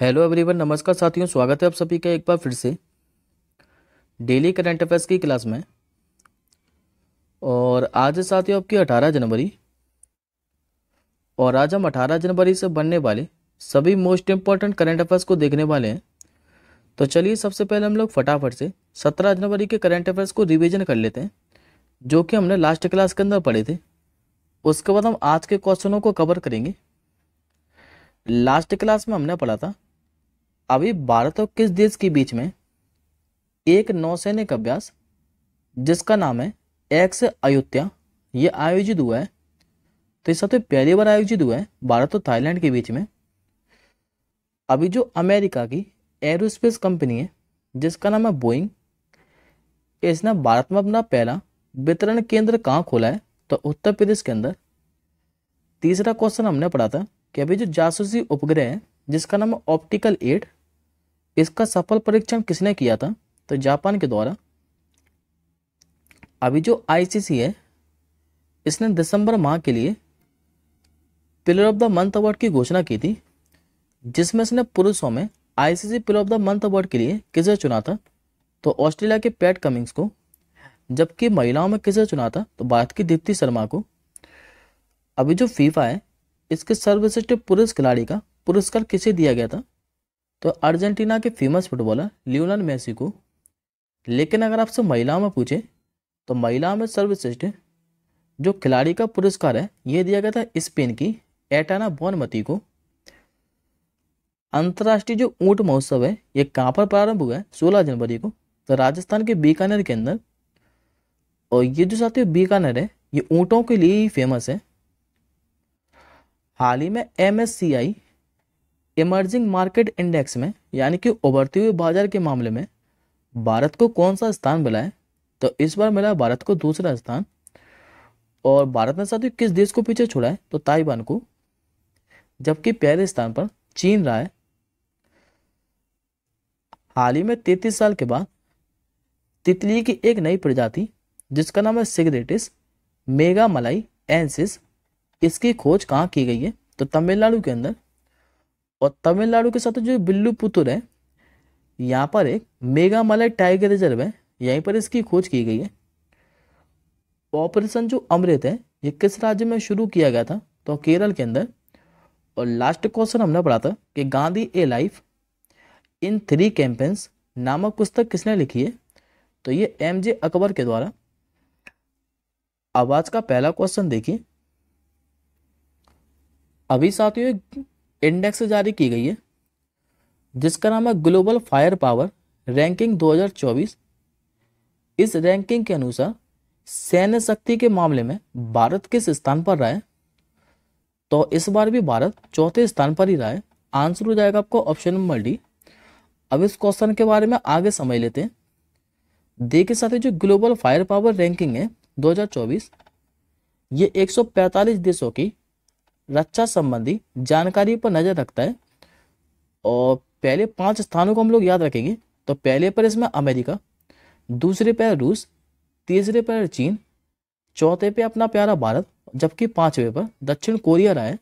Hello everyone, नमस्कार साथियों। स्वागत है आप सभी का एक बार फिर से डेली करंट अफेयर्स की क्लास में। और आज है साथियों आपकी 18 जनवरी। और आज हम 18 जनवरी से बनने वाले सभी मोस्ट इम्पॉर्टेंट करंट अफेयर्स को देखने वाले हैं। तो चलिए सबसे पहले हम लोग फटाफट से 17 जनवरी के करंट अफेयर्स को रिवीजन कर लेते हैं, जो कि हमने लास्ट क्लास के अंदर पढ़े थे। उसके बाद हम आज के क्वेश्चनों को कवर करेंगे। लास्ट क्लास में हमने पढ़ा था अभी भारत और किस देश के बीच में एक नौसैनिक अभ्यास जिसका नाम है एक्स अयुत्या, ये आयोजित हुआ है। तो इस सबसे पहली बार आयोजित हुआ है भारत और थाईलैंड के बीच में। अभी जो अमेरिका की एरोस्पेस कंपनी है जिसका नाम है बोइंग, इसने भारत में अपना पहला वितरण केंद्र कहाँ खोला है? तो उत्तर प्रदेश के अंदर। तीसरा क्वेश्चन हमने पढ़ा था कि अभी जो जासूसी उपग्रह है जिसका नाम है ऑप्टिकल 8, इसका सफल परीक्षण किसने किया था? तो जापान के द्वारा। अभी जो आईसीसी है इसने दिसंबर माह के लिए player of the month award की घोषणा की थी, जिसमें इसने पुरुषों में ICC player of the month award के लिए किसे चुना था? तो ऑस्ट्रेलिया के पैट कमिंग्स को। जबकि महिलाओं में किसे चुना था? तो भारत की दीप्ति शर्मा को। अभी जो फीफा है इसके सर्वश्रेष्ठ पुरुष खिलाड़ी का पुरस्कार किसे दिया गया था? तो अर्जेंटीना के फेमस फुटबॉलर लियोनेल मेसी को। लेकिन अगर आपसे महिलाओं में पूछे तो महिलाओं में सर्वश्रेष्ठ जो खिलाड़ी का पुरस्कार है यह दिया गया था स्पेन की एटाना बोनमती को। अंतर्राष्ट्रीय जो ऊंट महोत्सव है ये कहाँ पर प्रारंभ हुआ है? 16 जनवरी को। तो राजस्थान के बीकानेर के अंदर। और ये जो साथियों बीकानेर है ये ऊंटों के लिए ही फेमस है। हाल ही में MSCI इमर्जिंग मार्केट इंडेक्स में यानी कि उभरते हुए बाजार के मामले में भारत को कौन सा स्थान मिला है? तो इस बार मिला भारत को दूसरा स्थान। और भारत ने साथियों किस देश को पीछे छोड़ा है? तो ताइवान को। जबकि पहले स्थान पर चीन रहा है। हाल ही में 33 साल के बाद तितली की एक नई प्रजाति जिसका नाम है सिगरेटिस मेगामलाई एंसिस, इसकी खोज कहाँ की गई है? तो तमिलनाडु के अंदर। और तमिलनाडु के साथ जो बिल्लू पुतुर है यहाँ पर एक मेगामलाई टाइगर रिजर्व है, यहीं पर इसकी खोज की गई है। ऑपरेशन जो अमृत है ये किस राज्य में शुरू किया गया था? तो केरल के अंदर। और लास्ट क्वेश्चन हमने पढ़ा था कि गांधी ए लाइफ इन 3 कैंपेन्स नामक पुस्तक किसने लिखी है? तो ये MJ अकबर के द्वारा। अब आज का पहला क्वेश्चन देखिए। अभी साथियों इंडेक्स जारी की गई है जिसका नाम है ग्लोबल फायर पावर रैंकिंग 2024। इस रैंकिंग के अनुसार सैन्य शक्ति के मामले में भारत किस स्थान पर रहा है? तो इस बार भी भारत चौथे स्थान पर ही रहा है। आंसर हो जाएगा आपको ऑप्शन नंबर डी। अब इस क्वेश्चन के बारे में आगे समझ लेते हैं। देखिए साथियों जो ग्लोबल फायर पावर रैंकिंग है 2024, ये 145 देशों की रक्षा संबंधी जानकारी पर नजर रखता है। और पहले 5 स्थानों को हम लोग याद रखेंगे। तो पहले पर इसमें अमेरिका, दूसरे पर रूस, तीसरे पर चीन, चौथे पे अपना प्यारा भारत, जबकि 5वें पर दक्षिण कोरिया रहा है।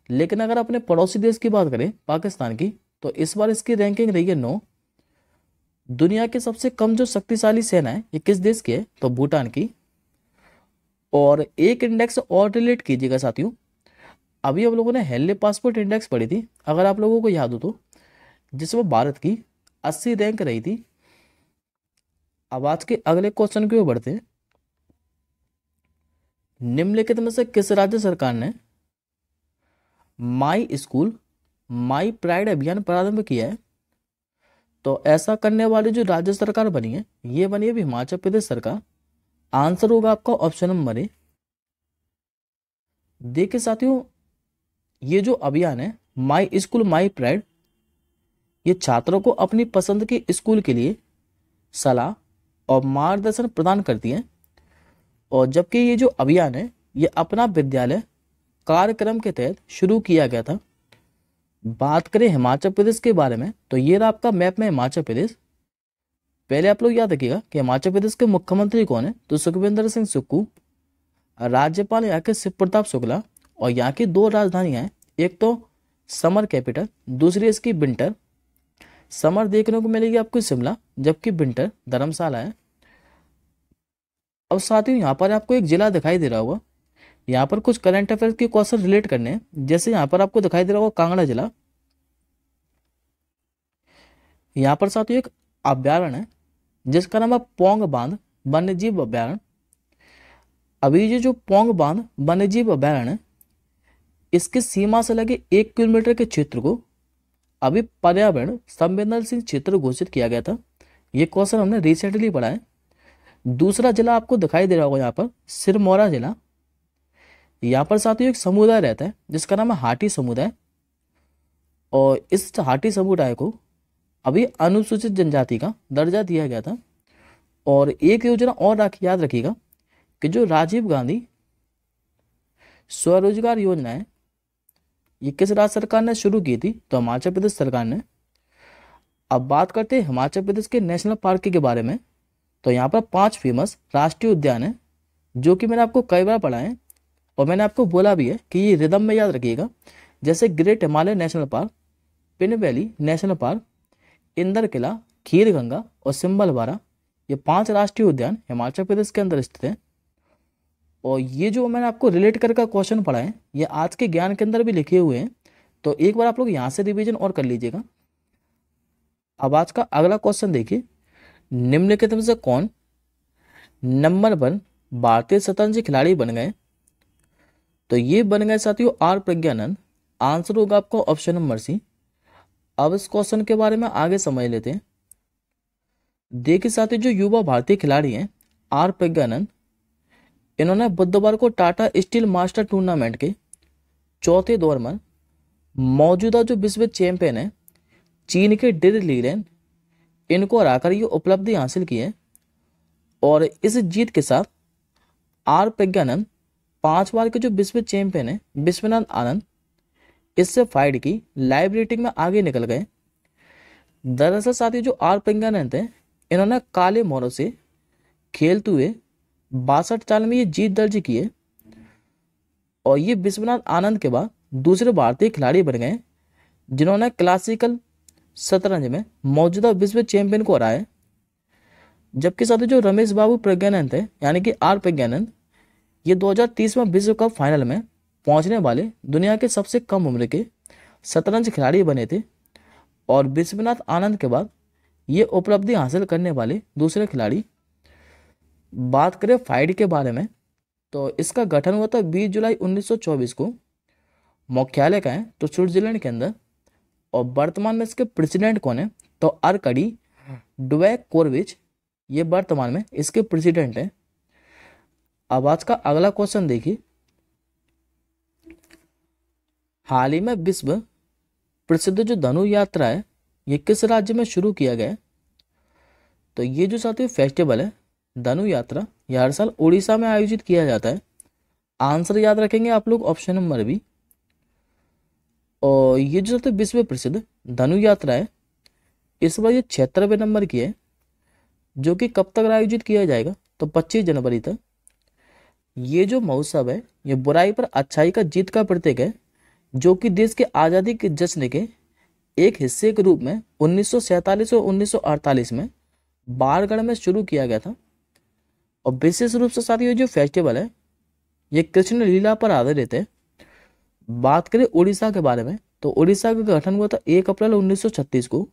लेकिन अगर अपने पड़ोसी देश की बात करें पाकिस्तान की, तो इस बार इसकी रैंकिंग रही है 9। दुनिया की सबसे कम जो शक्तिशाली सेना है ये किस देश की है? तो भूटान की। और एक इंडेक्स और रिलेट कीजिएगा साथियों। अभी हम लोगों ने हेनले पासपोर्ट इंडेक्स पढ़ी थी, अगर आप लोगों को याद हो तो, जिसमें भारत की 80 रैंक रही थी। अब आज के अगले क्वेश्चन की ओर बढ़ते हैं। निम्नलिखित में से किस राज्य सरकार ने माई स्कूल माई प्राइड अभियान प्रारंभ किया है? तो ऐसा करने वाली जो राज्य सरकार बनी है ये बनी है हिमाचल प्रदेश सरकार। आंसर होगा आपका ऑप्शन नंबर ए। देखिए साथियों ये जो अभियान है माई स्कूल माई प्राइड, ये छात्रों को अपनी पसंद के स्कूल के लिए सलाह और मार्गदर्शन प्रदान करती है। और जबकि ये जो अभियान है ये अपना विद्यालय कार्यक्रम के तहत शुरू किया गया था। बात करें हिमाचल प्रदेश के बारे में तो ये रहा आपका मैप में हिमाचल प्रदेश। पहले आप लोग याद रखिएगा कि हिमाचल प्रदेश के मुख्यमंत्री कौन है? तो सुखविंदर सिंह सुक्खू। राज्यपाल यहाँ के शिव प्रताप शुक्ला। और यहाँ की 2 राजधानियां हैं, एक तो समर कैपिटल, दूसरी इसकी विंटर। समर देखने को मिलेगी आपको शिमला, जबकि विंटर धर्मशाला है। अब साथियों यहाँ पर आपको एक जिला दिखाई दे रहा होगा, यहाँ पर कुछ करंट अफेयर्स के क्वेश्चन रिलेट करने हैं। जैसे यहाँ पर आपको दिखाई दे रहा होगा कांगड़ा जिला, यहाँ पर साथियों एक अभ्यारण्य है जिसका नाम है पौंग बांध वन्यजीव अभ्यारण्य। अभी ये जो पौंग बांध वन्यजीव अभ्यारण्य है, इसकी सीमा से लगे 1 किलोमीटर के क्षेत्र को अभी पर्यावरण संवेदनशील क्षेत्र घोषित किया गया था। ये क्वेश्चन हमने रिसेंटली पढ़ा है। दूसरा जिला आपको दिखाई दे रहा होगा यहाँ पर सिरमौरा जिला। यहाँ पर साथियों एक समुदाय रहता है जिसका नाम है हाटी समुदाय, और इस हाटी समुदाय को अभी अनुसूचित जनजाति का दर्जा दिया गया था। और एक योजना और याद रखिएगा कि जो राजीव गांधी स्वरोजगार योजना है, ये किस राज्य सरकार ने शुरू की थी? तो हिमाचल प्रदेश सरकार ने। अब बात करते हैं हिमाचल प्रदेश के नेशनल पार्क के बारे में। तो यहाँ पर 5 फेमस राष्ट्रीय उद्यान है जो कि मैंने आपको कई बार पढ़ा है, और मैंने आपको बोला भी है कि ये रिदम में याद रखिएगा। जैसे great Himalaya national park, Pin valley national park, Inder Kila, Kheer Ganga और सिंबलवारा, ये 5 राष्ट्रीय उद्यान हिमाचल प्रदेश के अंदर स्थित हैं। और ये जो मैंने आपको रिलेट करके क्वेश्चन पढ़ा है, ये आज के ज्ञान के अंदर भी लिखे हुए हैं, तो एक बार आप लोग यहाँ से रिवीजन और कर लीजिएगा। अब आज का अगला क्वेश्चन देखिए, निम्नलिखित में से कौन नंबर 1 भारतीय शतरंज खिलाड़ी बन गए? तो ये बन गए साथियों आर प्रज्ञानंद। आंसर होगा आपको ऑप्शन नंबर सी। अब इस क्वेश्चन के बारे में आगे समझ लेते हैं। देखिए साथियों, जो युवा भारतीय खिलाड़ी हैं आर प्रज्ञानंद, इन्होंने बुधवार को टाटा स्टील मास्टर टूर्नामेंट के चौथे दौर में मौजूदा जो विश्व चैंपियन है चीन के डिर लीरेन, इनको हराकर ये उपलब्धि हासिल की है। और इस जीत के साथ आर प्रज्ञानंद 5 बार के जो विश्व चैंपियन है विश्वनाथ आनंद, इससे फाइट की लाइव रेटिंग में आगे निकल गए। दरअसल साथियों जो आर प्रज्ञानंद है, इन्होंने काले मोरों से खेलते हुए 62 चाल में ये जीत दर्ज की है, और ये विश्वनाथ आनंद के बाद दूसरे भारतीय खिलाड़ी बन गए जिन्होंने क्लासिकल शतरंज में मौजूदा विश्व चैंपियन को हराया। जबकि साथियों जो रमेश बाबू प्रज्ञानंद है, यानी कि आर प्रज्ञानंद, ये 2030 में विश्व कप फाइनल में पहुंचने वाले दुनिया के सबसे कम उम्र के शतरंज खिलाड़ी बने थे, और विश्वनाथ आनंद के बाद ये उपलब्धि हासिल करने वाले दूसरे खिलाड़ी। बात करें फाइड के बारे में, तो इसका गठन हुआ था 20 जुलाई 1924 को। मुख्यालय का है तो स्विट्जरलैंड के अंदर। और वर्तमान में इसके प्रेसिडेंट कौन है? तो आर्कडी डुवैकोविच, ये वर्तमान में इसके प्रेसिडेंट है। अब आज का अगला क्वेश्चन देखिए, हाल ही में विश्व प्रसिद्ध जो धनु यात्रा है, ये किस राज्य में शुरू किया गया है? तो ये जो साथियों फेस्टिवल है धनु यात्रा, यह हर साल उड़ीसा में आयोजित किया जाता है। आंसर याद रखेंगे आप लोग ऑप्शन नंबर बी। और ये जो साथियों विश्व प्रसिद्ध धनु यात्रा है, इस बार ये 76वें नंबर की है, जो कि कब तक आयोजित किया जाएगा? तो 25 जनवरी तक। ये जो महोत्सव है, ये बुराई पर अच्छाई का जीत का प्रतीक है, जो कि देश के आज़ादी के जश्न के एक हिस्से के रूप में 1947 और 1948 में बारगढ़ में शुरू किया गया था। और विशेष रूप से साथियों जो फेस्टिवल है, ये कृष्ण लीला पर आधारित है। बात करें उड़ीसा के बारे में, तो उड़ीसा का गठन हुआ था 1 अप्रैल 1936 को।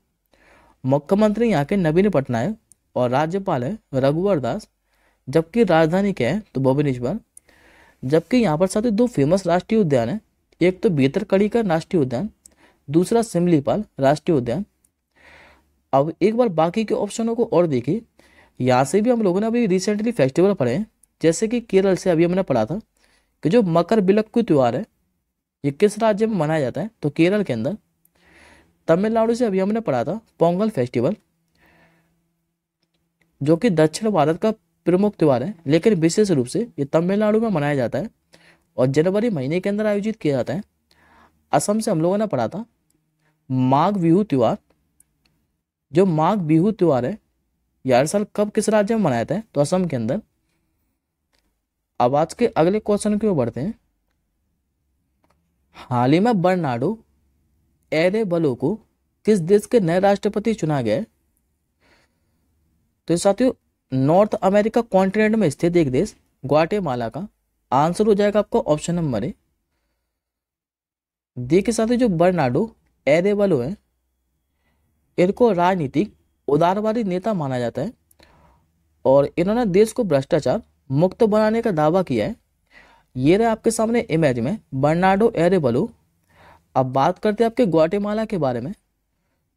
मुख्यमंत्री यहाँ के नवीन पटनायक और राज्यपाल है रघुवर दास, जबकि राजधानी क्या है? तो भुवनेश्वर। जबकि यहाँ पर साथियों 2 फेमस राष्ट्रीय उद्यान है, एक तो भीतरकनिका का राष्ट्रीय उद्यान, दूसरा सिमलीपाल राष्ट्रीय उद्यान। अब एक बार बाकी के ऑप्शनों को और देखिए। यहाँ से भी हम लोगों ने अभी रिसेंटली फेस्टिवल पढ़े हैं, जैसे कि केरल से अभी हमने पढ़ा था कि जो मकर बिलक्कु त्योहार है, ये किस राज्य में मनाया जाता है? तो केरल के अंदर। तमिलनाडु से अभी हमने पढ़ा था पोंगल फेस्टिवल, जो कि दक्षिण भारत का प्रमुख त्योहार है, लेकिन विशेष रूप से ये तमिलनाडु में मनाया जाता है और जनवरी महीने के अंदर आयोजित किया जाता है। असम से हम लोगों ने पढ़ा था माघ बिहू त्योहार। जो माघ बिहू त्योहार है, ये हर साल कब किस राज्य में मनाया जाता है? तो असम के अंदर। अब आज के अगले क्वेश्चन की ओर बढ़ते हैं। हाल ही में बर्नार्डो एरेबलो को किस देश के नए राष्ट्रपति चुना गया है? तो साथियों नॉर्थ अमेरिका कॉन्टिनेंट में स्थित एक देश ग्वाटेमाला का आंसर हो जाएगा आपको ऑप्शन नंबर ए। देखिए साथियों जो बर्नार्डो एरेबलो है इनको राजनीतिक उदारवादी नेता माना जाता है और इन्होंने देश को भ्रष्टाचार मुक्त बनाने का दावा किया है। ये रहा आपके सामने इमेज में बर्नार्डो एरेबलो। अब बात करते हैं आपके ग्वाटेमाला के बारे में।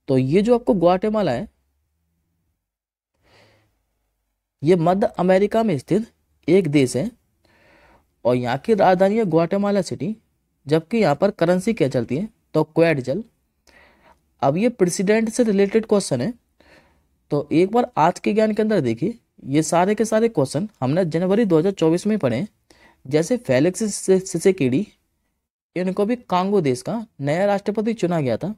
तो ये जो आपको ग्वाटेमाला है ये मध्य अमेरिका में स्थित एक देश है और यहाँ की राजधानी है ग्वाटेमाला सिटी, जबकि यहाँ पर करेंसी क्या चलती है तो क्वेडजल। अब ये प्रेसिडेंट से रिलेटेड क्वेश्चन है, तो एक बार आज के ज्ञान के अंदर देखिए ये सारे के सारे क्वेश्चन हमने जनवरी 2024 में पढ़े। जैसे फेलिक्स सिसेकेडी इनको भी कांगो देश का नया राष्ट्रपति चुना गया था।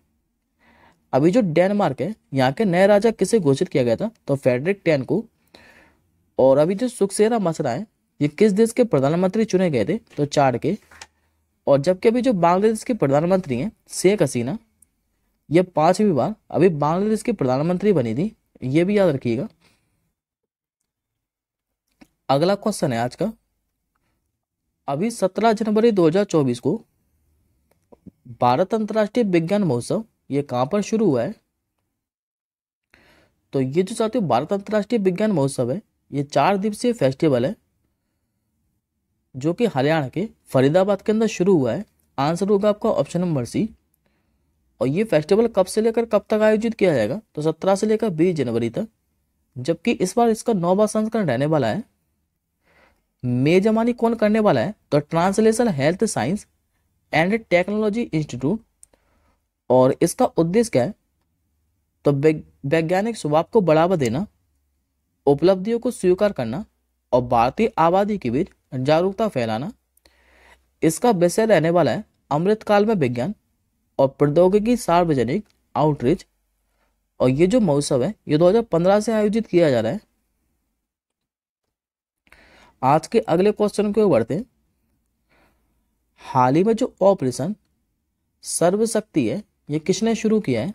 अभी जो डेनमार्क है यहाँ के नए राजा किसे घोषित किया गया था तो फेडरिक 10 को। और अभी जो सुखसेरा मसरा है ये किस देश के प्रधानमंत्री चुने गए थे तो चाड के। और जबकि अभी जो बांग्लादेश के प्रधानमंत्री हैं शेख हसीना ये 5वीं बार अभी बांग्लादेश की प्रधानमंत्री बनी थी, ये भी याद रखिएगा। अगला क्वेश्चन है आज का। अभी 17 जनवरी 2024 को भारत अंतर्राष्ट्रीय विज्ञान महोत्सव ये कहां पर शुरू हुआ है? तो ये जो साथियों भारत अंतर्राष्ट्रीय विज्ञान महोत्सव है ये 4 दिवसीय फेस्टिवल है जो कि हरियाणा के फरीदाबाद के अंदर शुरू हुआ है। आंसर होगा आपका ऑप्शन नंबर सी। और ये फेस्टिवल कब से लेकर कब तक आयोजित किया जाएगा तो 17 से लेकर 20 जनवरी तक, जबकि इस बार इसका 9वां संस्करण रहने वाला है। मेजबानी कौन करने वाला है तो translation health science and technology institute. और इसका उद्देश्य क्या है तो वैज्ञानिक स्वभाव को बढ़ावा देना, उपलब्धियों को स्वीकार करना और भारतीय आबादी के बीच जागरूकता फैलाना। इसका विषय रहने वाला है अमृतकाल में विज्ञान और प्रौद्योगिकी सार्वजनिक आउटरीच। और ये जो महोत्सव है ये 2015 से आयोजित किया जा रहा है। आज के अगले क्वेश्चन को बढ़ते हैं। हाल ही में जो ऑपरेशन सर्वशक्ति है ये किसने शुरू किया है?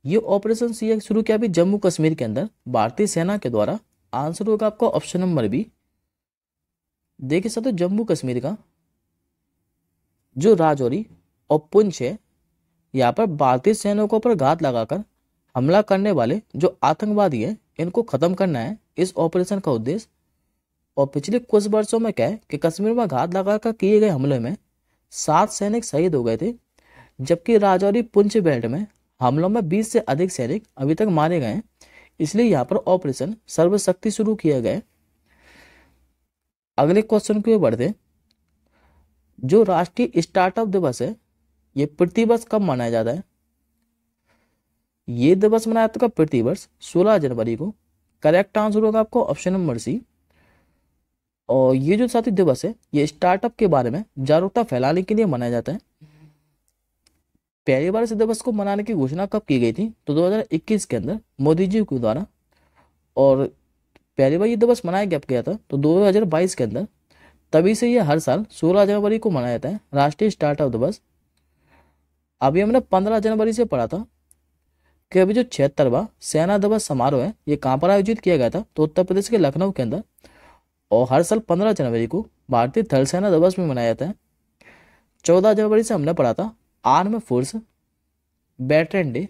ये ऑपरेशन सी शुरू किया भी जम्मू कश्मीर के अंदर भारतीय सेना के द्वारा। आंसर होगा आपका ऑप्शन नंबर बी। देखिए साथियों जम्मू कश्मीर का जो राजौरी और पुंछ है यहाँ पर भारतीय सैनिकों पर घात लगाकर हमला करने वाले जो आतंकवादी हैं इनको खत्म करना है इस ऑपरेशन का उद्देश्य। और पिछले कुछ वर्षों में क्या है कि कश्मीर में घात लगाकर किए गए हमले में 7 सैनिक शहीद हो गए थे, जबकि राजौरी पुंछ बेल्ट में हमलों में 20 से अधिक सैनिक अभी तक मारे गए हैं। इसलिए यहाँ पर ऑपरेशन सर्वशक्ति शुरू किया गया है। अगले क्वेश्चन की ओर बढ़ते। जो राष्ट्रीय स्टार्टअप दिवस है ये प्रतिवर्ष कब मनाया जाता है? ये दिवस मनाया जाता है प्रतिवर्ष 16 जनवरी को। करेक्ट आंसर होगा आपको ऑप्शन नंबर सी। और ये जो साथी दिवस है ये स्टार्टअप के बारे में जागरूकता फैलाने के लिए मनाया जाता है। पहली बार इस दिवस को मनाने की घोषणा कब की गई थी तो 2021 के अंदर मोदी जी के द्वारा। और पहली बार ये दिवस मनाया कब गया था तो 2022 के अंदर। तभी से ये हर साल 16 जनवरी को मनाया जाता है राष्ट्रीय स्टार्टअप दिवस। अभी हमने 15 जनवरी से पढ़ा था कि अभी जो 76वां सेना दिवस समारोह है ये कहाँ पर आयोजित किया गया था तो उत्तर प्रदेश के लखनऊ के अंदर। और हर साल 15 जनवरी को भारतीय थल सेना दिवस में मनाया जाता है। 14 जनवरी से हमने पढ़ा था arm force veteran day.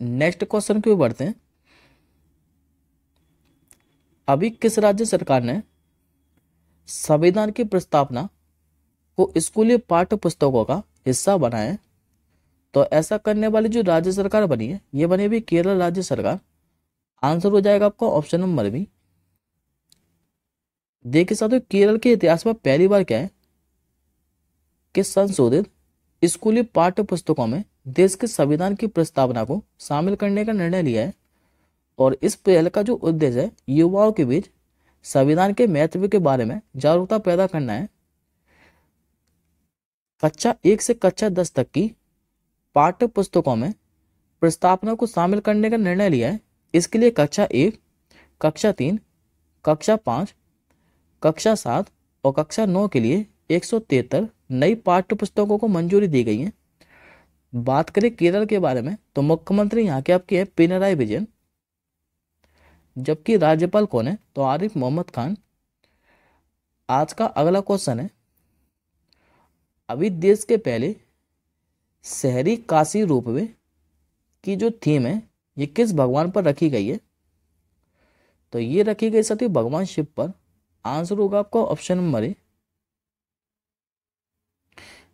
Next question की ओर बढ़ते हैं। अभी किस राज्य सरकार ने संविधान की प्रस्तावना को स्कूली पाठ्य पुस्तकों का हिस्सा बनाया है? तो ऐसा करने वाली जो राज्य सरकार बनी है ये बनी हुई केरल राज्य सरकार। आंसर हो जाएगा आपका ऑप्शन नंबर बी। देखिए साथियों केरल के इतिहास में पहली बार क्या है कि संशोधित स्कूली पाठ्य पुस्तकों में देश के संविधान की प्रस्तावना को शामिल करने का निर्णय लिया है। और इस पहल का जो उद्देश्य है युवाओं के बीच संविधान के महत्व के बारे में जागरूकता पैदा करना है। कक्षा 1 से कक्षा 10 तक की पाठ्य पुस्तकों में प्रस्तावना को शामिल करने का निर्णय लिया है। इसके लिए कक्षा 1, कक्षा 3, कक्षा 5, कक्षा 7 और कक्षा 9 के लिए 173 नई पाठ्य पुस्तकों को मंजूरी दी गई है। बात करें केरल के बारे में तो मुख्यमंत्री यहाँ के आपके हैं पिनराई विजयन, जबकि राज्यपाल कौन है तो आरिफ मोहम्मद खान। आज का अगला क्वेश्चन है, अभी देश के पहले शहरी काशी रोपवे की जो थीम है ये किस भगवान पर रखी गई है? तो ये रखी गई सती भगवान शिव पर। आंसर होगा आपका ऑप्शन नंबर ए।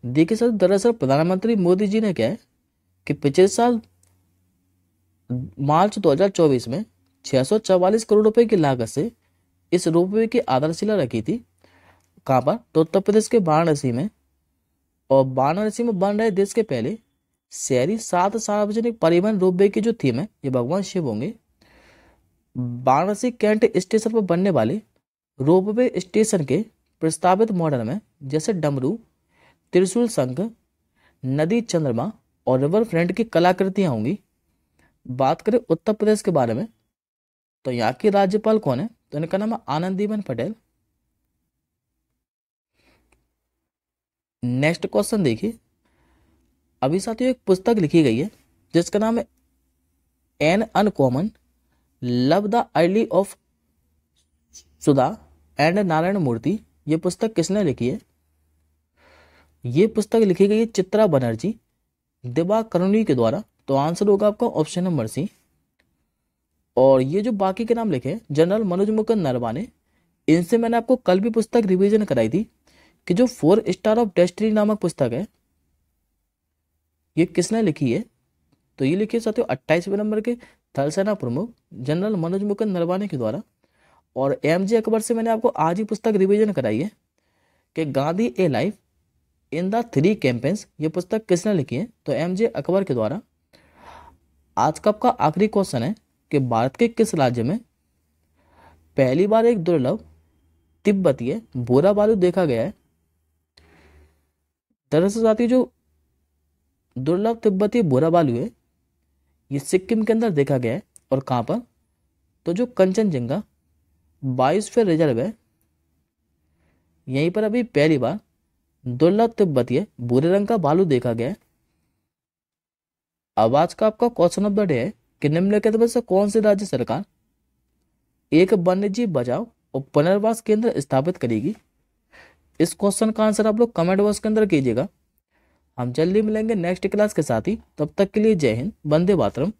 देखिए सर, दरअसल प्रधानमंत्री मोदी जी ने क्या है कि पिछले साल मार्च 2024 में 644 करोड़ रुपए की लागत से इस रोपवे की आधारशिला रखी थी। कहाँ पर? तो उत्तर प्रदेश के वाराणसी में। और वाराणसी में बन रहे देश के पहले शहरी 7 सार्वजनिक परिवहन रोपवे की जो थीम है ये भगवान शिव होंगे। वाराणसी कैंट स्टेशन पर बनने वाले रोपवे स्टेशन के प्रस्तावित मॉडल में जैसे डमरू, त्रिशूल, शंख, नदी, चंद्रमा और रिवर फ्रंट की कलाकृतियां होंगी। बात करें उत्तर प्रदेश के बारे में तो यहाँ के राज्यपाल कौन है? तो इनका नाम है आनंदीबेन पटेल। नेक्स्ट क्वेश्चन देखिए, अभी साथियों एक पुस्तक लिखी गई है जिसका नाम है an uncommon love the early of Sudha and Narayana Murthy. ये पुस्तक किसने लिखी है? ये पुस्तक लिखी गई है चित्रा बनर्जी दिवाकरुणी के द्वारा। तो आंसर होगा आपका ऑप्शन नंबर सी। और ये जो बाकी के नाम लिखे हैं जनरल मनोज मुकुंद नरवाने, इनसे मैंने आपको कल भी पुस्तक रिवीजन कराई थी कि जो 4 स्टार ऑफ डेस्टिनी नामक पुस्तक है ये किसने लिखी है? तो ये लिखी है साथियों 28वें नंबर के थल सेना प्रमुख जनरल मनोज मुकुंद नरवाने के द्वारा। और एमजे अकबर से मैंने आपको आज ही पुस्तक रिवीजन कराई है कि गांधी ए लाइफ इन द 3 कैंपेन्स, ये पुस्तक किसने लिखी है? तो एमजे अकबर के द्वारा। आज का आपका आखिरी क्वेश्चन है कि भारत के किस राज्य में पहली बार एक दुर्लभ तिब्बतीय भूरा बालू देखा गया है? दरअसल साथी जो दुर्लभ तिब्बतीय भूरा बालू है ये सिक्किम के अंदर देखा गया है। और कहाँ पर? तो जो कंचनजंगा बायोस्फीयर रिजर्व है यहीं पर अभी पहली बार दुर्लभ तिब्बतीय भूरे रंग का बालू देखा गया है। अब आज का आपका क्वेश्चन ऑफ द डे है कि निम्नलिखित में से कौन सी राज्य सरकार एक वन्यजीव बचाओ और पुनर्वास केंद्र स्थापित करेगी? इस क्वेश्चन का आंसर आप लोग कमेंट बॉक्स के अंदर कीजिएगा। हम जल्दी मिलेंगे नेक्स्ट क्लास के साथ ही, तब तक के लिए जय हिंद, वंदे मातरम।